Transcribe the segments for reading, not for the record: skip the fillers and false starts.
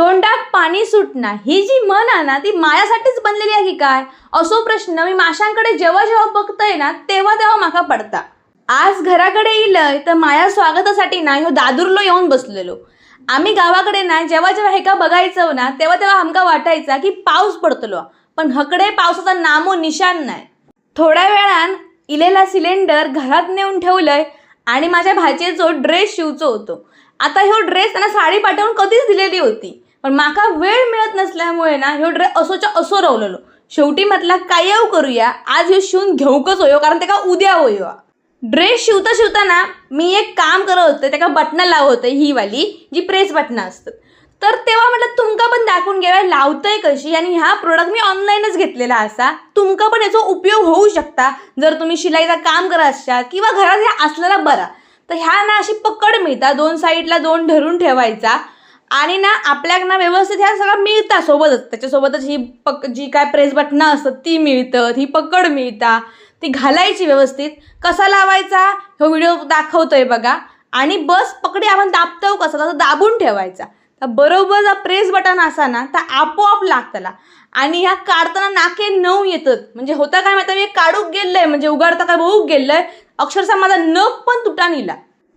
तोंडात पाणी सुटणार ही जी म्हण आहे ना ती माझ्यासाठीच बनलेली आहे की काय असो प्रश्न मी माशांकडे जेव्हा जेव्हा बघतोय ना तेव्हा तेव्हा माका पडता। आज घराकडे इलय तर माझ्या स्वागतासाठी ना ह्यो दादुरलो येऊन बसलेलो। आम्ही गावाकडे ना जेव्हा जेव्हा हेका बघायचो ना तेव्हा तेव्हा आमका वाटायचा की पाऊस पडतलो, पण हकडे पावसाचा नामो निशान नाही। थोड्या वेळान इलेला सिलेंडर घरात नेऊन ठेवलंय आणि माझ्या भाचेचो ड्रेस शिवचो होतो। आता ह्यो ड्रेस त्यांना साडी पाठवून कधीच दिलेली होती, पण माका वेळ मिळत नसल्यामुळे ना ह्यो ड्रेस असोच्या असो रावलेलो। शेवटी म्हटला काय करूया, आज ह्यो शिवून घेऊकच होयो कारण त्याका उद्या होयो। ड्रेस शिवता शिवताना मी एक काम करत होते, त्याका बटणं लावत होते ही वाली जी प्रेस बटणं असतात। तर तेव्हा म्हटलं तुमका पण दाखवून घ्यावा लावतंय कशी, आणि हा प्रोडक्ट मी ऑनलाईनच घेतलेला असा, तुमका पण याचा उपयोग होऊ शकता जर तुम्ही शिलाईचा काम करत असाल किंवा घरात हे असलेला बरा। तर ह्या ना अशी पकड मिळतात, दोन साईडला दोन धरून ठेवायचा आणि ना आपल्याला ना व्यवस्थित ह्या सगळं मिळतात सोबतच। त्याच्यासोबतच ही जी काय प्रेस बटणं असतात ती मिळतात, ही पकड मिळतात, ती घालायची व्यवस्थित। कसा लावायचा हा व्हिडिओ दाखवतोय बघा, आणि बस पकडी आपण दाबतो कसं तसं दाबून ठेवायचा। तर बरोबर जर प्रेस बटन असा ना तर आपोआप लागतला, आणि ह्या काढताना नाके 9 येतात। म्हणजे होता काय माहिती, मी काढूक गेलंय म्हणजे उघडता काय बघूक गेलंय, अक्षरशः माझा नख पण तुटा निला।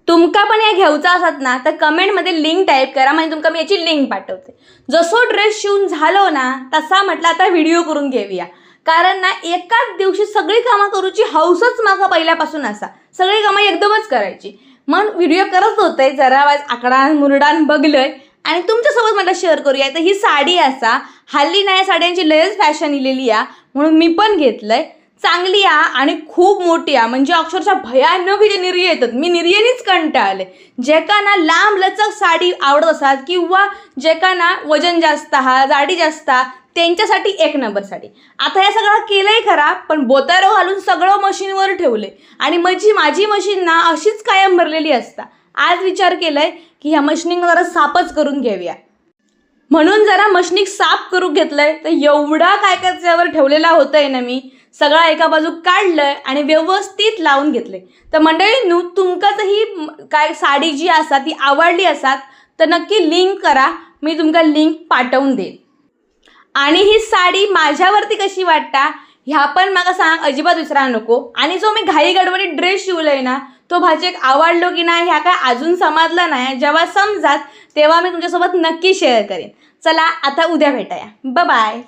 तुमका पण हे घ्यायचा असत ना तर कमेंटमध्ये लिंक टाईप करा, म्हणजे तुमका मी याची लिंक पाठवते। जसो ड्रेस शिवून झालो ना तसा म्हटलं आता व्हिडिओ करून घेऊया, कारण ना एकाच दिवशी सगळी कामं करूची हौसच मागा पहिल्यापासून असा, सगळी कामं एकदमच करायची। मग व्हिडिओ करत होते, जरा वाज आकडान मुरडान बघलंय आणि तुमच्यासोबत मला शेअर करूया। तर ही साडी असा, हल्ली ना या साड्यांची लयच फॅशन इलेली आहे म्हणून मी पण घेतलंय। चांगली आहे आणि खूप मोठी आहे, म्हणजे अक्षरशः भयानक हिचे निर्य येतात, मी निर्येनीच कंटाळले। जेका ना लांब लचक साडी आवडत असतात किंवा जेका ना वजन जास्त हा जाडी जास्त त्यांच्यासाठी एक नंबर साडी। आता हे सगळं केलंय खरा, पण बोतारो घालून सगळं मशीनवर ठेवले आणि माझी मशीन ना अशीच कायम भरलेली असता। आज विचार केलाय की ह्या मशीनिंग जरा साफच करून घेऊया, म्हणून जरा मशीनिंग साफ करून घेतलंय। तर एवढा काय काय त्यावर ठेवलेला होतंय ना, मी सगळा एका बाजू काढलंय आणि व्यवस्थित लावून घेतले। तर मंडळींनो, तुमकाच ही काय साडी जी असा ती आवडली असात तर नक्की लिंक करा, मी तुमका लिंक पाठवून देईन। आणि ही साडी माझ्यावरती कशी वाटता ह्या पण मला सांग, अजिबात विसरा नको। आणि जो मी घाई गडबडीत ड्रेस शिवलंय ना तो भाचेक आवडलो की नाही ह्या काय अजून समजलं नाही, जेव्हा समजात तेव्हा मी तुमच्यासोबत नक्की शेअर करेन। चला आता उद्या भेटूया, बाय बाय।